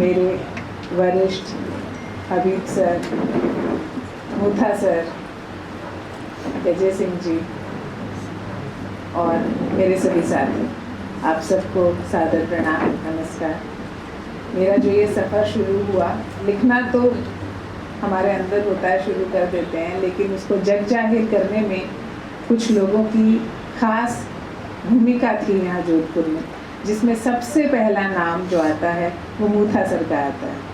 मेरे वरिष्ठ हबीब sir, Mutha sir, Ajay Singh ji और मेरे सभी साथी, आप सबको सादर प्रणाम, नमस्कार। मेरा जो ये सफ़र शुरू हुआ, लिखना तो हमारे अंदर होता है, शुरू कर देते हैं, लेकिन उसको जग जाहिर करने में कुछ लोगों की खास भूमिका थी यहाँ जोधपुर में, जिसमें सबसे पहला नाम जो आता है वो मूथा सर का आता है।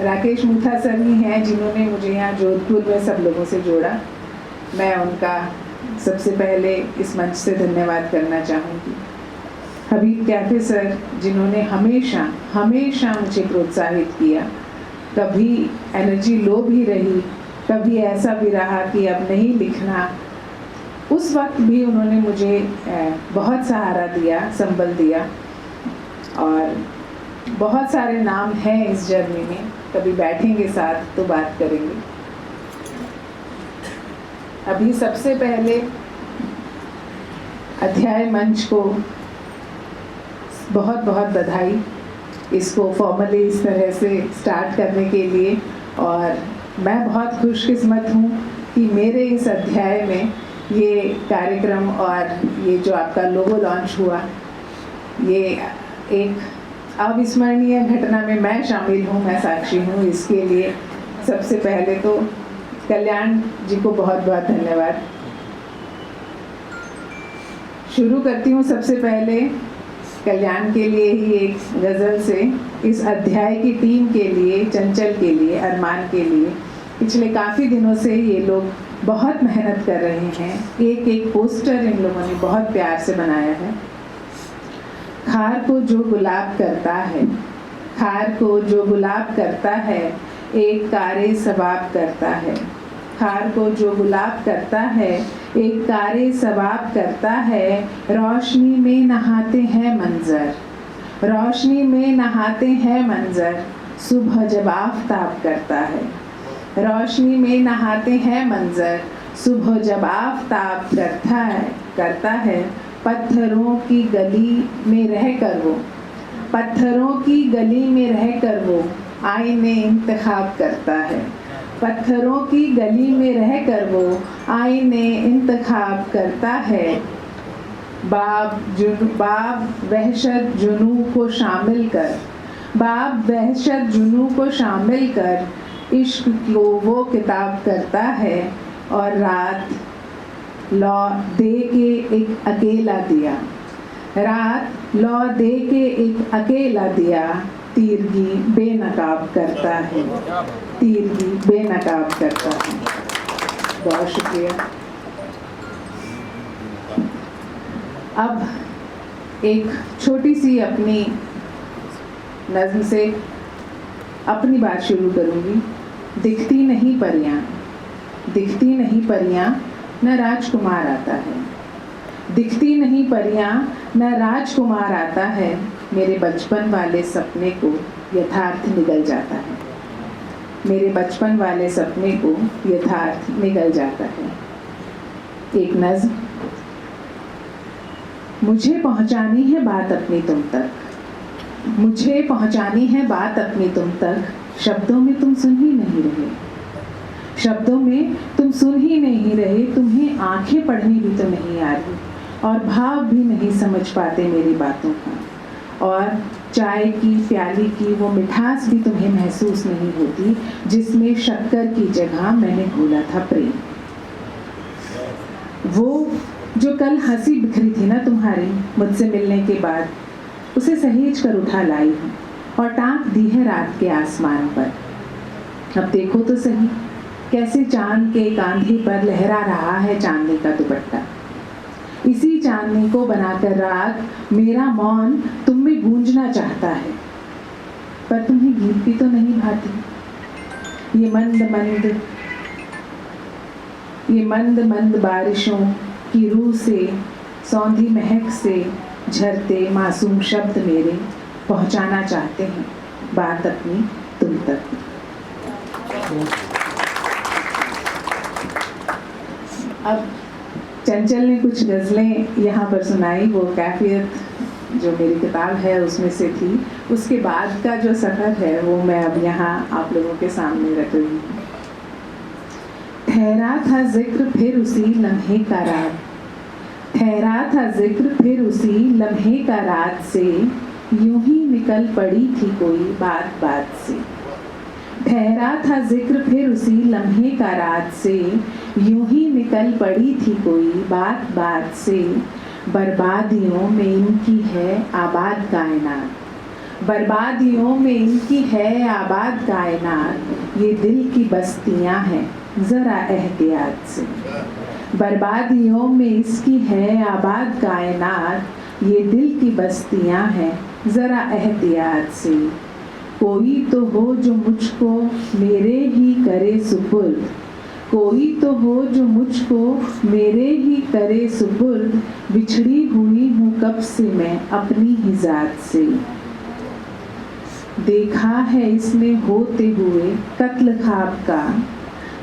राकेश मूथा सर ही हैं जिन्होंने मुझे यहाँ जोधपुर में सब लोगों से जोड़ा। मैं उनका सबसे पहले इस मंच से धन्यवाद करना चाहूँगी। हबीब कैफे सर जिन्होंने हमेशा हमेशा मुझे प्रोत्साहित किया, कभी एनर्जी लो भी रही, कभी ऐसा भी रहा कि अब नहीं लिखना, उस वक्त भी उन्होंने मुझे बहुत सहारा दिया, संबल दिया। और बहुत सारे नाम हैं इस जर्नी में, कभी बैठेंगे साथ तो बात करेंगे। अभी सबसे पहले अध्याय मंच को बहुत बहुत बधाई, इसको फॉर्मली इस तरह से स्टार्ट करने के लिए। और मैं बहुत खुशकिस्मत हूँ कि मेरे इस अध्याय में ये कार्यक्रम और ये जो आपका लोगो लॉन्च हुआ, ये एक अविस्मरणीय घटना में मैं शामिल हूँ, मैं साक्षी हूँ। इसके लिए सबसे पहले तो कल्याण जी को बहुत बहुत धन्यवाद। शुरू करती हूँ सबसे पहले कल्याण के लिए ही एक गज़ल से, इस अध्याय की टीम के लिए, चंचल के लिए, अरमान के लिए। पिछले काफ़ी दिनों से ये लोग बहुत मेहनत कर रहे हैं, एक एक पोस्टर इन लोगों ने बहुत प्यार से बनाया है। खार को जो गुलाब करता है, खार को जो गुलाब करता है, एक कारे सवाब करता है। खार को जो गुलाब करता है, एक कारे सवाब करता है। रोशनी में नहाते हैं मंजर, रोशनी में नहाते हैं मंजर, सुबह जब आफताब करता है। रोशनी में नहाते हैं मंजर, सुबह जब आफताब करता है। पत्थरों की गली में रहकर वो, पत्थरों की गली में रहकर वो आईने इंतखाब करता है। पत्थरों की गली में रहकर वो आईने इंतखाब करता है। बाब वहशत जुनू को शामिल कर, बाब वहशत जुनू को शामिल कर, इश्क को वो किताब करता है। और रात लौ दे के एक अकेला दिया, रात लौ दे के एक अकेला दिया, तीरगी बेनकाब करता है, तीरगी बेनकाब करता है। बहुत शुक्रिया। अब एक छोटी सी अपनी नज़्म से अपनी बात शुरू करूँगी। दिखती नहीं परियां, दिखती नहीं परियां, न राजकुमार आता है। दिखती नहीं परियां, न राजकुमार आता है। मेरे बचपन वाले सपने को यथार्थ निगल जाता है, मेरे बचपन वाले सपने को यथार्थ निगल जाता है। एक नज़्म। मुझे पहुंचानी है बात अपनी तुम तक, मुझे पहुंचानी है बात अपनी तुम तक, शब्दों में तुम सुन ही नहीं रहे, शब्दों में तुम सुन ही नहीं रहे। तुम्हें आंखें पढ़नी भी तो नहीं आ रही, और भाव भी नहीं समझ पाते मेरी बातों का। और चाय की प्याली की वो मिठास भी तुम्हें महसूस नहीं होती, जिसमें शक्कर की जगह मैंने घोला था प्रेम। वो जो कल हंसी बिखरी थी ना तुम्हारी मुझसे मिलने के बाद, उसे सहेज कर उठा लाई हूँ और टांक दी है रात के आसमान पर। अब देखो तो सही कैसे चांद के कांधे पर लहरा रहा है चांदनी का दुपट्टा। इसी चांदनी को बनाकर रात मेरा मौन तुम में गूंजना चाहता है, पर तुम्हें गीत भी तो नहीं भाती। ये मंद मंद बारिशों की रूह से, सौंधी महक से झरते मासूम शब्द मेरे पहुंचाना चाहते हैं बात अपनी तुम तक। अब चंचल ने कुछ गज़लें यहाँ पर सुनाई, वो कैफियत जो मेरी किताब है उसमें से थी। उसके बाद का जो सफ़र है वो मैं अब यहाँ आप लोगों के सामने रख रही हूँ। ठहरा था जिक्र फिर उसी लम्हे का रात, ठहरा था जिक्र फिर उसी लम्हे का रात से, यूं ही निकल पड़ी थी कोई बात बात से। ठहरा था जिक्र फिर उसी लम्हे का रात से, यूं ही निकल पड़ी थी कोई बात बात से। बर्बादियों में इनकी है आबाद कायनात, बर्बादियों में इनकी है आबाद कायनात, ये दिल की बस्तियां हैं ज़रा एहतियात से। बर्बादियों में इसकी है आबाद कायनात, ये दिल की बस्तियां हैं ज़रा एहतियात से। कोई तो हो जो मुझको मेरे ही करे सुपुर्द, कोई तो हो जो मुझको मेरे ही करे सुपुर्द, बिछड़ी हुई हूँ कब से मैं अपनी ही ज़ात से। देखा है इसने होते हुए कत्ल ख्वाब का,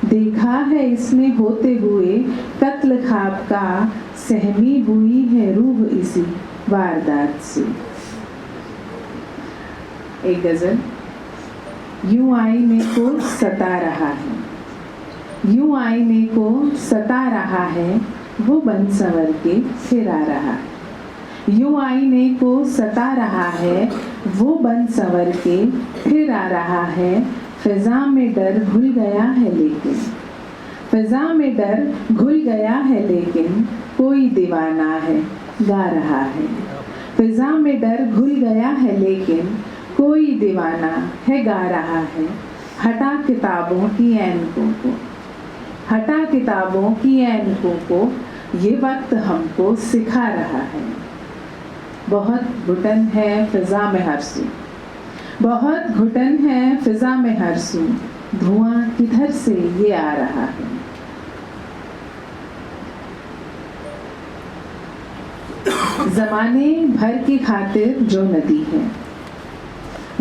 देखा है इसने होते हुए कत्ल ख्वाब का, सहमी हुई है रूह इसी वारदात से। एक गज़ल। यूं आईने को सता रहा है, यूं आईने को सता रहा है, वो बन संवर के फिर आ रहा है। यूं आईने को सता रहा है, वो बन संवर के फिर आ रहा है। फ़िज़ा में डर घुल गया है लेकिन, फ़िज़ा में डर घुल गया है लेकिन, कोई दीवाना है गा रहा है। फ़िज़ा में डर घुल गया है लेकिन, कोई दीवाना है गा रहा है। हटा किताबों की ऐनकों को, हटा किताबों की ऐनकों को, ये वक्त हमको सिखा रहा है। बहुत घुटन है फ़िज़ा में हर सू, बहुत घुटन है फ़िज़ा में हर सू, धुआं किधर से ये आ रहा है। ज़माने भर की खातिर जो नदी है,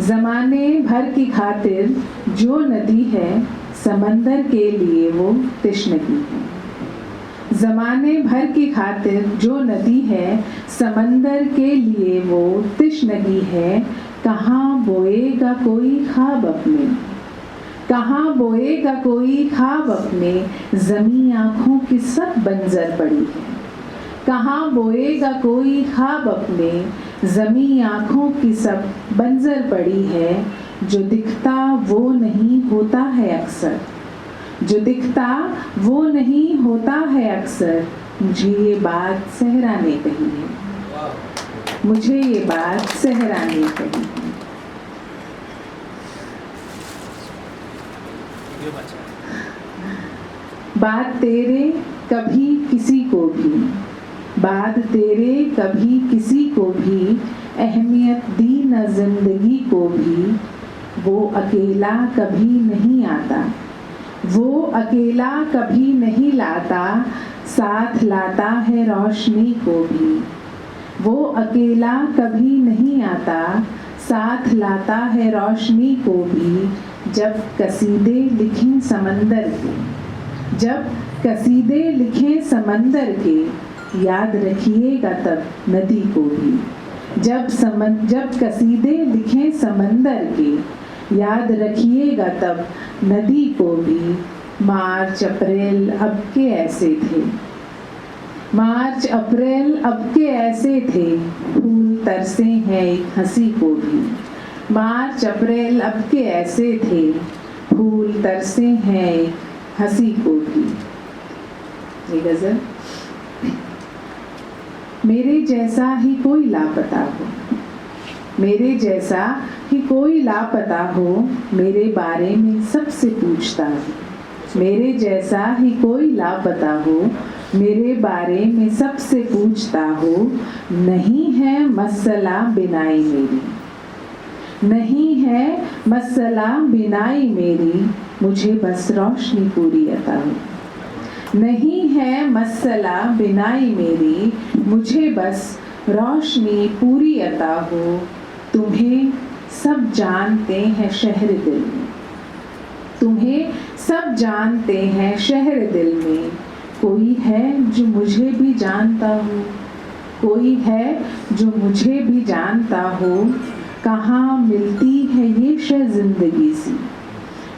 ज़माने भर की खातिर जो नदी है, समंदर के लिए वो तिश्नगी है। ज़माने भर की खातिर जो नदी है, समंदर के लिए वो तिश्नगी है। कहाँ बोएगा कोई ख्वाब अपने, कहाँ बोएगा कोई ख्वाब अपने, ज़मीं आँखों की सब बंजर पड़ी है। कहाँ बोएगा कोई ख्वाब अपने, ज़मीं आँखों की सब बंजर पड़ी है। जो दिखता वो नहीं होता है अक्सर, जो दिखता वो नहीं होता है अक्सर, मुझे ये बात सहरा ने कही है, मुझे ये बात सहरा ने कही है। बात तेरे कभी किसी को भी, बात तेरे कभी किसी को भी, अहमियत दी न जिंदगी को भी। वो अकेला कभी नहीं आता, वो अकेला कभी नहीं लाता, साथ लाता है रोशनी को भी। वो अकेला कभी नहीं आता, साथ लाता है रोशनी को भी। जब कसीदे लिखें समंदर के, जब कसीदे लिखें समंदर के, याद रखिएगा तब नदी को भी। जब कसीदे लिखें समंदर के, याद रखिएगा तब नदी को भी। मार्च अप्रैल अब के ऐसे थे, मार्च अप्रैल अब के ऐसे थे, फूल तरसे हैं एक हंसी को भी। मार्च अप्रैल अब के ऐसे थे, फूल तरसे हैं एक हंसी को भी। ये गज़ल। मेरे जैसा ही कोई लापता हो, मेरे जैसा ही कोई लापता हो, मेरे बारे में सबसे पूछता हो। मेरे जैसा ही कोई लापता हो, मेरे बारे में सबसे पूछता हो। नहीं है मसला बिनाई मेरी, नहीं है मसला बिनाई मेरी, मुझे बस रोशनी पूरी अता हो। नहीं है मसला बिनाई मेरी, मुझे बस रोशनी पूरी अता हो। तुम्हें सब जानते हैं शहर दिल में, तुम्हें सब जानते हैं शहर दिल में, कोई है जो मुझे भी जानता हो, कोई है जो मुझे भी जानता हो, कहाँ मिलती है ये शय जिंदगी सी,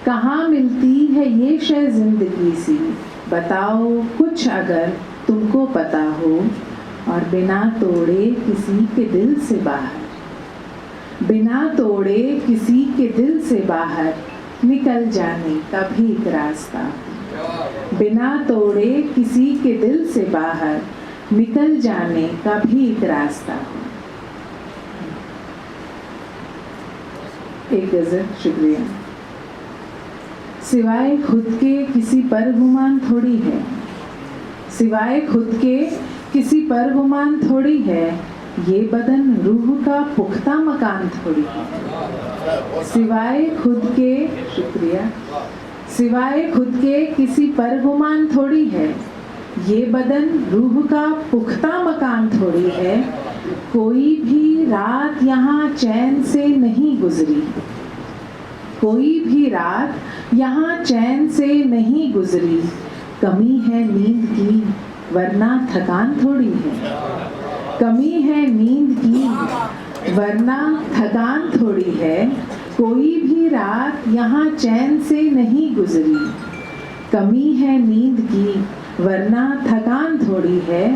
कहाँ मिलती है ये शय जिंदगी सी, बताओ कुछ अगर तुमको पता हो, और बिना तोड़े किसी के दिल से बाहर, बिना तोड़े किसी के दिल से बाहर निकल जाने का भी एक रास्ता, बिना तोड़े किसी के दिल से बाहर निकल जाने का भी एक रास्ता। एक गज़ल। शुक्रिया। सिवाय खुद के किसी पर गुमान थोड़ी है, सिवाय खुद के किसी पर गुमान थोड़ी है, ये बदन रूह का पुख्ता मकान थोड़ी है। सिवाय खुद के, शुक्रिया, सिवाय खुद के किसी पर गुमान थोड़ी है, ये बदन रूह का पुख्ता मकान थोड़ी है, कोई भी रात यहाँ चैन से नहीं गुजरी, कोई भी रात यहाँ चैन से नहीं गुजरी, कमी है नींद की वरना थकान थोड़ी है, कमी है नींद की वरना थकान थोड़ी है, कोई भी रात यहाँ चैन से नहीं गुजरी, कमी है नींद की वरना थकान थोड़ी है,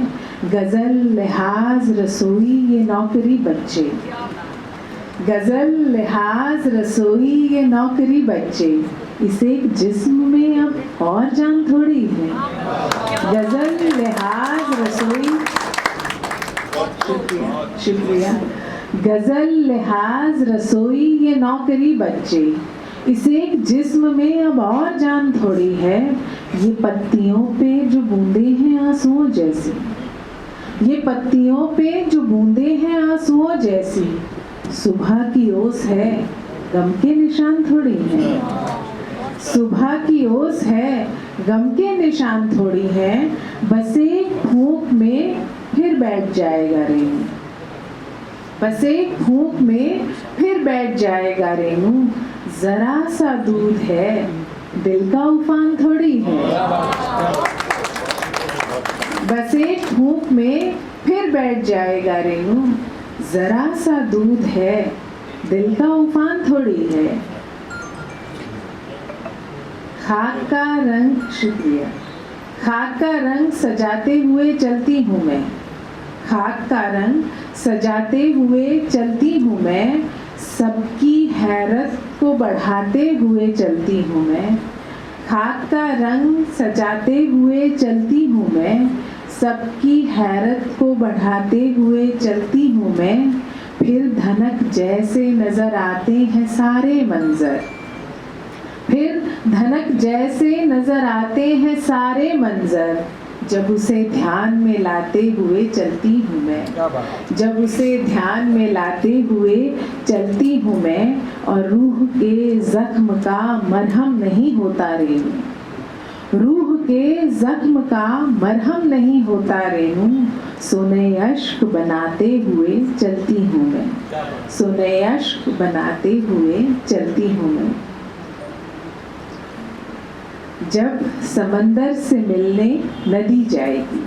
गज़ल लिहाज रसोई ये नौकरी बच्चे, गज़ल लिहाज रसोई ये नौकरी बच्चे, इसे जिस्म में अब और जान थोड़ी है, गज़ल लिहाज रसोई, शुक्रिया, गज़ल लिहाज रसोई ये नौकरी बच्चे, इसे जिस्म में अब और जान थोड़ी है, ये पत्तियों पे जो बूंदे हैं आंसुओं जैसी, ये पत्तियों पे जो बूंदे हैं आंसुओं जैसी, सुबह की ओस है गम के निशान थोड़ी है, सुबह की ओस है गम के निशान थोड़ी है, बस एक फूंक में फिर बैठ जाएगा रेनू, बस एक फूंक में फिर बैठ जाएगा रेनू, जरा सा दूध है दिल का उफान थोड़ी है, बस एक फूंक में फिर बैठ जाएगा रेनू, जरा सा दूध है दिल का उफान थोड़ी है। खाक का रंग, शुक्रिया, खाक का रंग सजाते हुए चलती हूँ मैं, खाक का रंग सजाते हुए चलती हूँ मैं, सबकी हैरत को बढ़ाते हुए चलती हूँ मैं, खाक का रंग सजाते हुए चलती हूँ मैं, सबकी हैरत को बढ़ाते हुए चलती हूँ मैं, फिर धनक जैसे नजर आते हैं सारे मंजर, फिर धनक जैसे नजर आते हैं सारे मंजर, जब उसे ध्यान में लाते हुए चलती हूँ मैं, जब उसे ध्यान में लाते हुए चलती हूँ मैं, और रूह के जख्म का मरहम नहीं होता रेनू, रूह के जख्म का मरहम नहीं होता रेनू, सोने अश्क बनाते हुए चलती हूँ मैं, सोने अश्क बनाते हुए चलती हूँ मैं। जब समंदर से मिलने नदी जाएगी,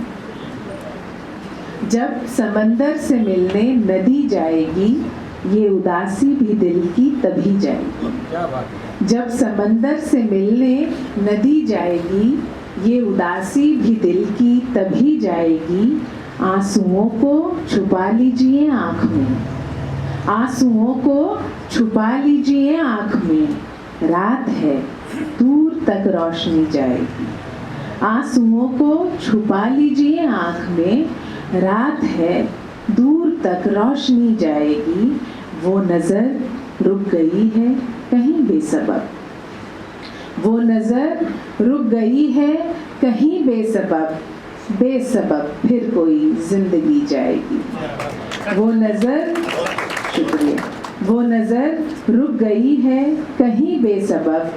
जब समंदर से मिलने नदी जाएगी, ये उदासी भी दिल की तभी जाएगी, जब समंदर से मिलने नदी जाएगी, ये उदासी भी दिल की तभी जाएगी, आंसुओं को छुपा लीजिए आँख में, आंसुओं को छुपा लीजिए आँख में, रात है दूर तक रोशनी जाएगी, आंसुओं को छुपा लीजिए आँख में, रात है दूर तक रोशनी जाएगी, वो नज़र रुक गई है कहीं बेसबब, वो नज़र रुक गई है कहीं बेसबब, बेसबब फिर कोई जिंदगी जाएगी, वो नज़र, शुक्रिया, वो नज़र रुक गई है कहीं बेसबब,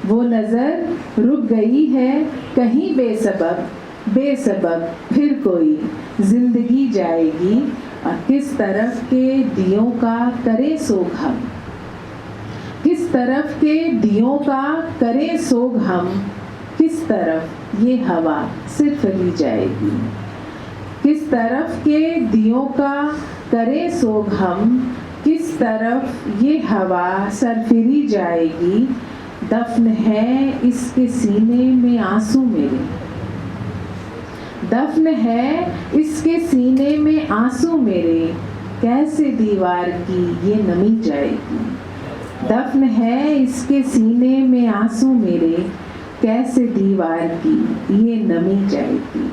वो नज़र रुक गई है कहीं बेसबब, बेसबब फिर कोई जिंदगी जाएगी, और किस तरफ के दियों का करे सोग हम, किस तरफ के दियों का करे सोग हम, किस तरफ ये हवा सिरफिरी जाएगी। किस तरफ के दियों का करे सोग हम, किस तरफ ये हवा सरफिरी जाएगी। दफन है इसके सीने में आंसू मेरे, दफन है इसके सीने में आंसू मेरे, कैसे दीवार की ये नमी जाएगी। दफन है इसके सीने में आंसू मेरे, कैसे दीवार की ये नमी जाएगी।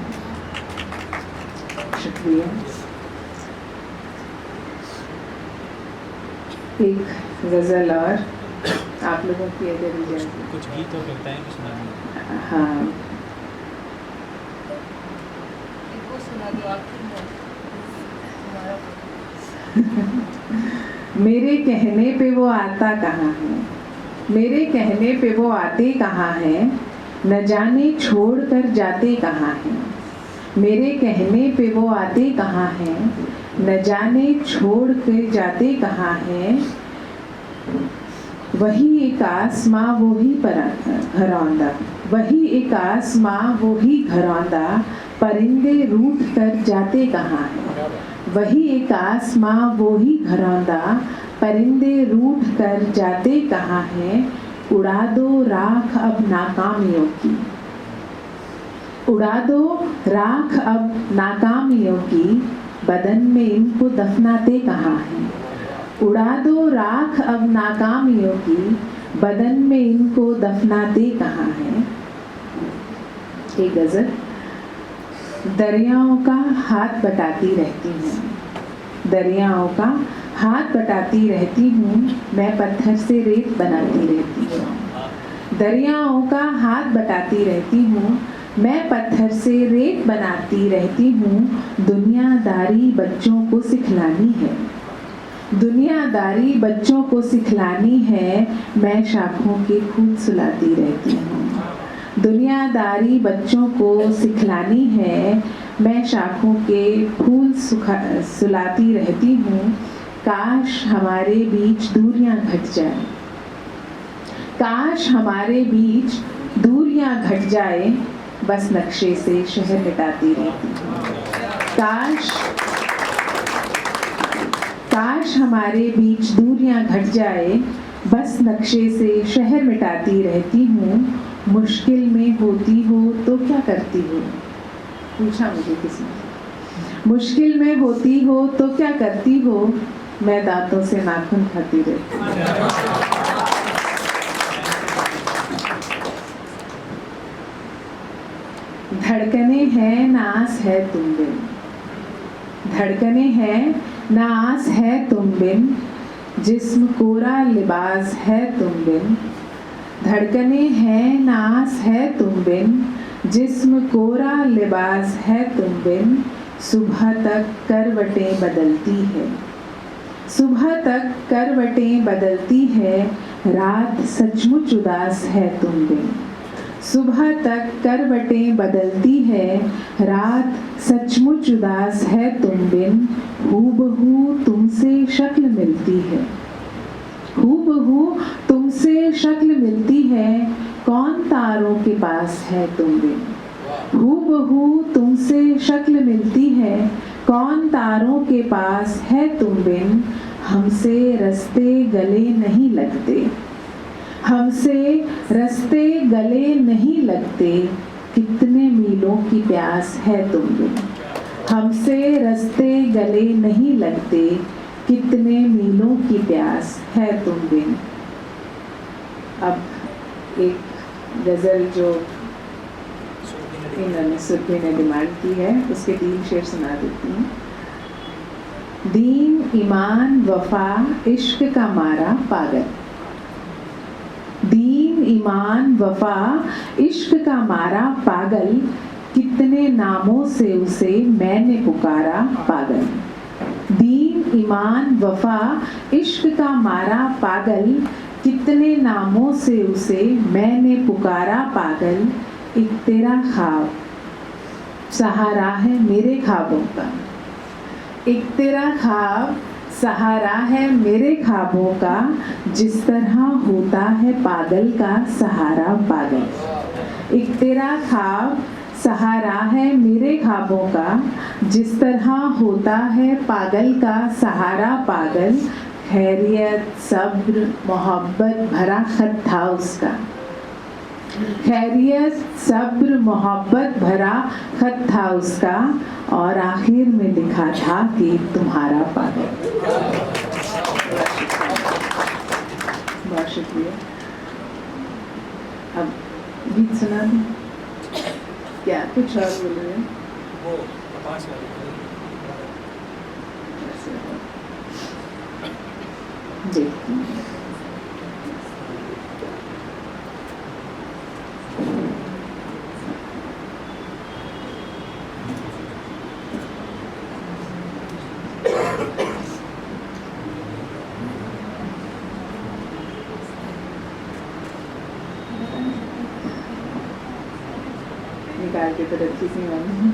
शुक्रिया। एक गज़ल और आप लोगों की अगर इजाज़त। कुछ गीत और लगता है सुनाने। हाँ, मेरे कहने पे वो आता कहाँ है, मेरे कहने पे वो आते कहाँ हैं, न जाने छोड़ कर जाते कहाँ हैं। मेरे कहने पे वो आते कहाँ हैं, न जाने छोड़ कर जाते कहाँ हैं। वही एक आसमां वही घरौंदा, वही एक आसमां वही घरौंदा, परिंदे रूठ कर जाते कहाँ हैं। वही एक आसमां वही घरौंदा, परिंदे रूठ कर जाते कहाँ हैं। उड़ा दो राख अब नाकामियों की, उड़ा दो राख अब नाकामियों की, बदन में इनको दफनाते कहाँ हैं। उड़ा दो राख अब नाकामियों की, बदन में इनको दफनाते कहाँ हैं। एक गज़ल। दरियाओं का हाथ बटाती रहती हूँ, दरियाओं का हाथ बटाती रहती हूँ, मैं पत्थर से रेत बनाती रहती हूँ। दरियाओं का हाथ बटाती रहती हूँ, मैं पत्थर से रेत बनाती रहती हूँ। दुनियादारी बच्चों को सिखलानी है, दुनियादारी बच्चों को सिखलानी है, मैं शाखों के फूल सुलाती रहती हूँ। दुनियादारी बच्चों को सिखलानी है, मैं शाखों के फूल सुलाती रहती हूँ। काश हमारे बीच दूरियां घट जाए, काश हमारे बीच दूरियां घट जाए, बस नक्शे से शहर मिटाती रहती हूँ। काश हमारे बीच दूरियां घट जाए, बस नक्शे से शहर मिटाती रहती हूँ। मुश्किल में होती हो तो क्या करती हो, पूछा मुझे किसी ने। मुश्किल में होती हो तो क्या करती हो, मैं दांतों से नाखून खाती रहती हूँ। धड़कने हैं ना आस है तुम बिन, धड़कने हैं ना आस है तुम बिन, जिस्म कोरा लिबास है तुम बिन। धड़कने हैं ना आस है तुम बिन, जिस्म कोरा लिबास है तुम बिन। सुबह तक करवटें बदलती है, सुबह तक करवटें बदलती है, रात सचमुच उदास है तुम बिन। सुबह तक करवटें बदलती है, रात सचमुच उदास है तुम बिन। हूबहू तुमसे शक्ल मिलती है, हूबहू तुमसे शक्ल मिलती है, कौन तारों के पास है तुम बिन। हूबहू तुमसे शक्ल मिलती है, कौन तारों के पास है तुम बिन। हमसे रास्ते गले नहीं लगते, हमसे रास्ते गले नहीं लगते, कितने मीलों की प्यास है तुम बिन। हमसे रास्ते गले नहीं लगते, कितने मीलों की प्यास है तुम बिन। अब एक गज़ल जो इन्होंने सुरभि ने डिमांड की है, उसके 3 शेर सुना देती हूँ। दीन ईमान वफा इश्क का मारा पागल, दीन ईमान वफा इश्क का मारा पागल, कितने नामों से उसे मैंने पुकारा पागल। दीन ईमान वफा इश्क का मारा पागल, कितने नामों से उसे मैंने पुकारा पागल। एक तेरा ख्वाब सहारा है मेरे ख्वाबों का, एक तेरा ख्वाब सहारा है मेरे ख्वाबों का, जिस तरह होता है पागल का सहारा पागल। एक तेरा ख्वाब सहारा है मेरे ख्वाबों का, जिस तरह होता है पागल का सहारा पागल, खैरियत सब्र मोहब्बत भरा खत था उसका। खैरियत सब्र मोहब्बत भरा खत था उसका, और आखिर में लिखा था कि तुम्हारा पागल। बहुत शुक्रिया। अब गीत सुना दूं? क्या कुछ और बोल रहे हैं? वो प्रकाश वाली देखती हूँ। निकाल के तो रखी थी मैंने।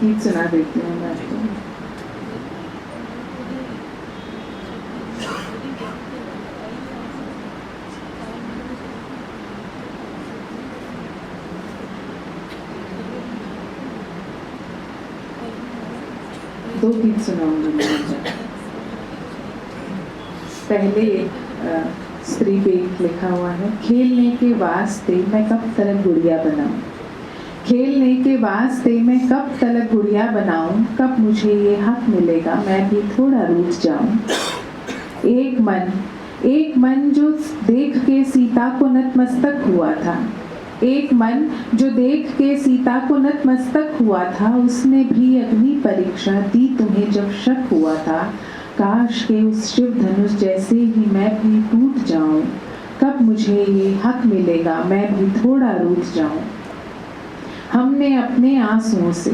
गीत सुना देती हूँ मैं आपको। दो गीत सुनाऊंगी मैं। पहले स्त्री पे लिखा हुआ है, खेलने के वास्ते मैं कब तलक गुड़िया बनाऊं, खेलने के वास्ते मैं कब तलक गुड़िया बनाऊं, कब मुझे ये हक मिलेगा मैं भी थोड़ा रूठ जाऊं। एक मन जो देख के सीता को नतमस्तक हुआ था, एक मन जो देख के सीता को नतमस्तक हुआ था, उसने भी अग्नि परीक्षा दी तुम्हें जब शक हुआ था। काश के उस शिव धनुष जैसे ही मैं भी टूट जाऊं, कब मुझे ये हक मिलेगा मैं भी थोड़ा रूठ जाऊं। हमने अपने आंसुओं से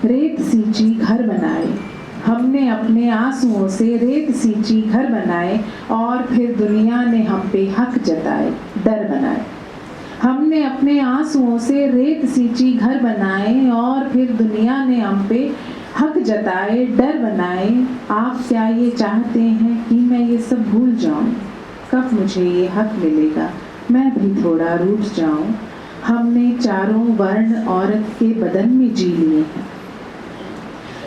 रेत सींची घर बनाए, हमने अपने आंसुओं से रेत सींची घर बनाए, और फिर दुनिया ने हम पे हक जताए डर बनाए। हमने अपने आंसुओं से रेत सींची घर बनाए, और फिर दुनिया ने हम पे हक जताए डर बनाए। आप क्या ये चाहते हैं कि मैं ये सब भूल जाऊं, कब मुझे ये हक मिलेगा मैं भी थोड़ा रूठ जाऊं। हमने चारों वर्ण औरत के बदन में जी लिए हैं,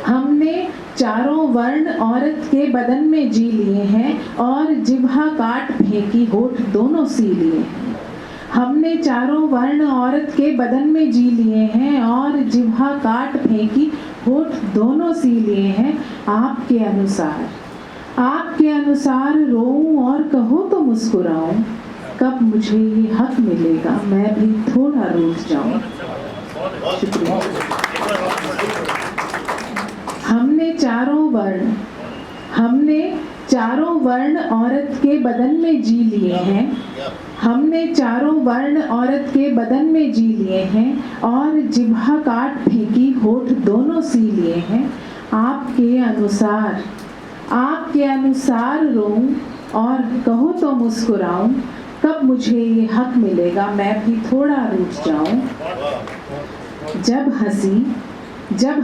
हमने चारों वर्ण औरत के बदन में जी लिए हैं, और जिह्वा काट फेंकी होठ दोनों सी लिए हैं। हमने चारों वर्ण औरत के बदन में जी लिए हैं, और जिह्वा काट फेंकी होठ दोनों सी लिए हैं। आपके अनुसार रोऊं और कहो तो मुस्कुराऊं, कब मुझे ये हक मिलेगा मैं भी थोड़ा रूठ जाऊं। शुक्रिया। हमने चारों वर्ण औरत के बदन में जी लिए हैं, हमने चारों वर्ण औरत के बदन में जी लिए हैं, और जिह्वा काट फेंकी होठ दोनों सी लिए हैं। आपके अनुसार रोऊं और कहो तो मुस्कुराऊं, कब मुझे ये हक मिलेगा मैं भी थोड़ा रूठ जाऊं। जब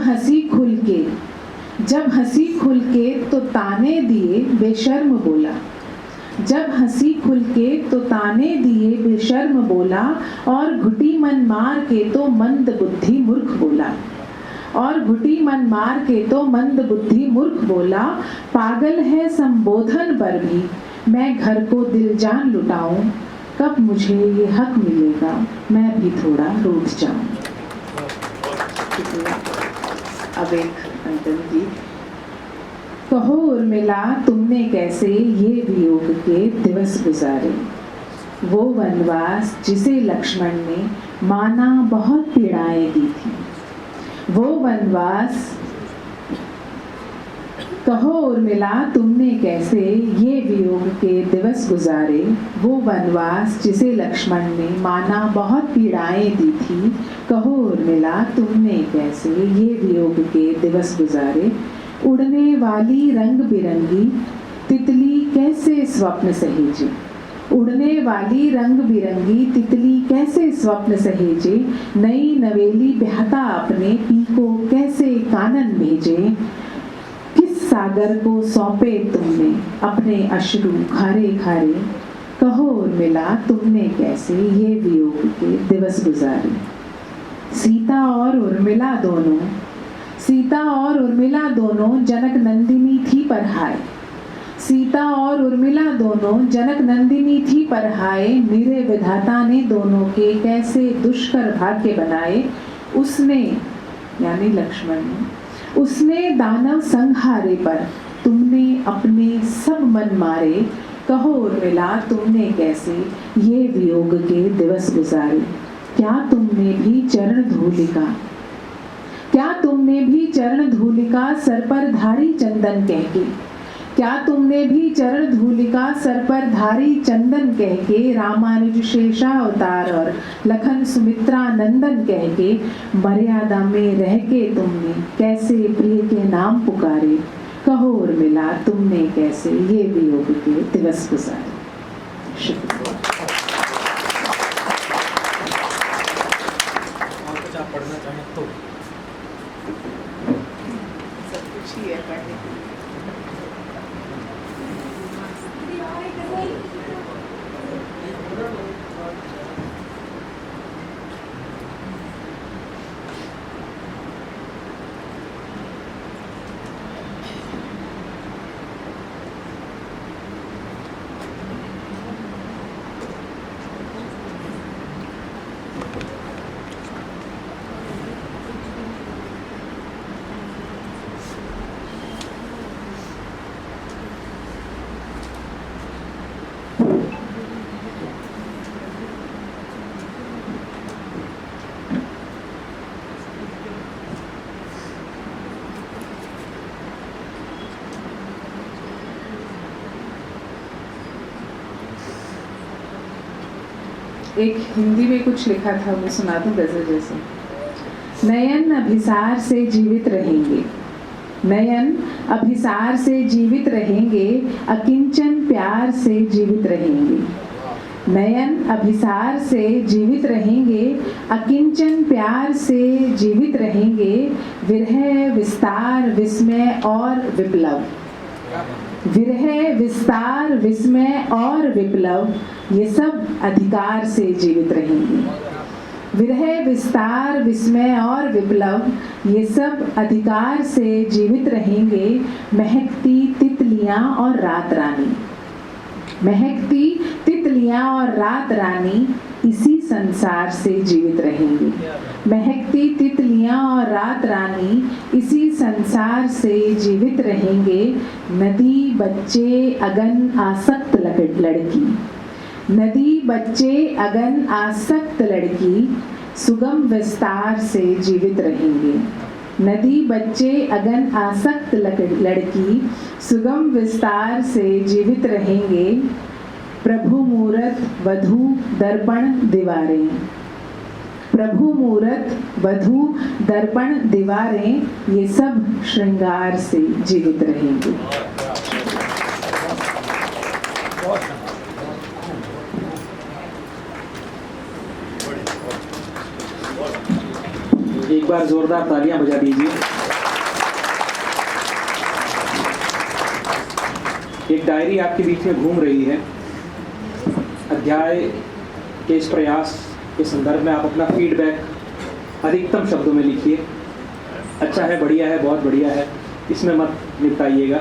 हंसी खुल के तो ताने दिए बेशर्म बोला, जब हंसी खुल के तो ताने दिए बेशर्म बोला, और घुटी मन मार के तो मंद बुद्धि मूर्ख बोला, और घुटी मन मार के तो मंद बुद्धि मूर्ख बोला। पागल है संबोधन पर भी मैं घर को दिल जान लुटाऊं, कब मुझे ये हक मिलेगा मैं भी थोड़ा रूठ जाऊं। अब एक अंतिम गीत। कहो उर्मिला तुमने कैसे ये वियोग के दिवस गुजारे, वो वनवास जिसे लक्ष्मण ने माना बहुत पीड़ाएं दी थी, वो वनवास। कहो उर्मिला तुमने कैसे ये वियोग के दिवस गुजारे, वो वनवास जिसे लक्ष्मण ने माना बहुत पीड़ाएं दी थी। कहो उर्मिला तुमने कैसे ये वियोग के दिवस गुजारे। उड़ने वाली रंग बिरंगी तितली कैसे स्वप्न सहेजे, उड़ने वाली रंग बिरंगी तितली कैसे स्वप्न सहेजे, नई नवेली बहता अपने पी को कैसे कानन भेजे, किस सागर को सौंपे तुमने अपने अश्रु खारे खारे, कहो उर्मिला तुमने कैसे ये वियोग के दिवस गुजारे। सीता और उर्मिला दोनों जनक नंदिनी थी पर हाय, सीता और उर्मिला दोनों जनक नंदिनी थी पर हाय, निरे विधाता ने दोनों के कैसे दुष्कर भाग्य बनाए। उसने यानी लक्ष्मण ने, उसने दानव संहारे पर तुमने अपने सब मन मारे, कहो उर्मिला तुमने कैसे ये वियोग के दिवस गुजारे। क्या तुमने भी चरण धूलिका सर पर धारी चंदन कह के, क्या तुमने भी चरण धूलिका सर पर धारी चंदन कह के, रामानुज शेषा अवतार और लखन सुमित्रा नंदन कह के, मर्यादा में रह के तुमने कैसे प्रिय के नाम पुकारे, कहो उर्मिला तुमने कैसे ये वियोग के दिवस गुजारे। शुक्रिया। और कुछ आप पढ़ना चाहें तो सब कुछ ही है पढ़ने के लिए। एक हिंदी में कुछ लिखा था, मैं सुना दूं गजल जैसे। नयन अभिसार से जीवित रहेंगे, नयन अभिसार से जीवित रहेंगे, अकिंचन प्यार से जीवित रहेंगे, नयन अभिसार से जीवित रहेंगे, अकिंचन प्यार से जीवित रहेंगे, विरह विस्तार विस्मय और विप्लव, विरह विस्तार विस्मय और विप्लव ये सब अधिकार से जीवित रहेंगे, विरह विस्तार विस्मय और विप्लव ये सब अधिकार से जीवित रहेंगे, महकती तितलियां और रात रानी, महकती तितलियां और रात रानी इसी संसार से जीवित रहेंगी, महकती तितलियां और रात रानी इसी संसार से जीवित रहेंगे, नदी बच्चे अगन आसक्त लड़की, नदी बच्चे अगन आसक्त लड़की सुगम विस्तार से जीवित रहेंगे, नदी बच्चे अगन आसक्त लड़की सुगम विस्तार से जीवित रहेंगे, प्रभु मूरत वधू दर्पण दीवारें, प्रभु मूरत वधू दर्पण दीवारें ये सब श्रृंगार से जीवित रहेंगे। एक बार जोरदार तालियां बजा दीजिए। एक डायरी आपके बीच में घूम रही है। अध्याय के इस प्रयास के संदर्भ में आप अपना फीडबैक अधिकतम शब्दों में लिखिए। अच्छा है, बढ़िया है, बहुत बढ़िया है, इसमें मत निपटाइएगा।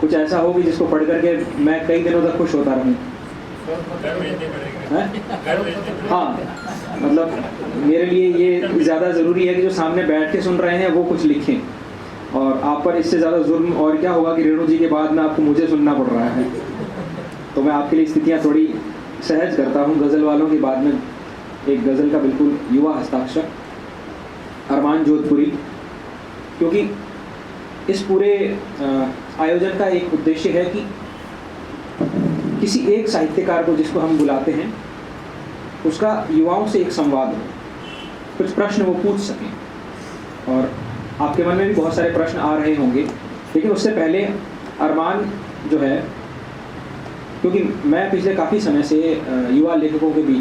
कुछ ऐसा हो कि जिसको पढ़ करके मैं कई दिनों तक खुश होता रहूं। हाँ, मतलब मेरे लिए ये ज़्यादा ज़रूरी है कि जो सामने बैठ के सुन रहे हैं वो कुछ लिखें, और आप पर इससे ज़्यादा जुर्म और क्या होगा कि रेणु जी के बाद में आपको मुझे सुनना पड़ रहा है। तो मैं आपके लिए स्थितियाँ थोड़ी सहज करता हूँ। गज़ल वालों के बाद में एक गज़ल का बिल्कुल युवा हस्ताक्षर अरमान जोधपुरी, क्योंकि इस पूरे आयोजन का एक उद्देश्य है कि किसी एक साहित्यकार को जिसको हम बुलाते हैं उसका युवाओं से एक संवाद हो, कुछ प्रश्न वो पूछ सकें। और आपके मन में भी बहुत सारे प्रश्न आ रहे होंगे, लेकिन उससे पहले अरमान जो है, क्योंकि मैं पिछले काफ़ी समय से युवा लेखकों के बीच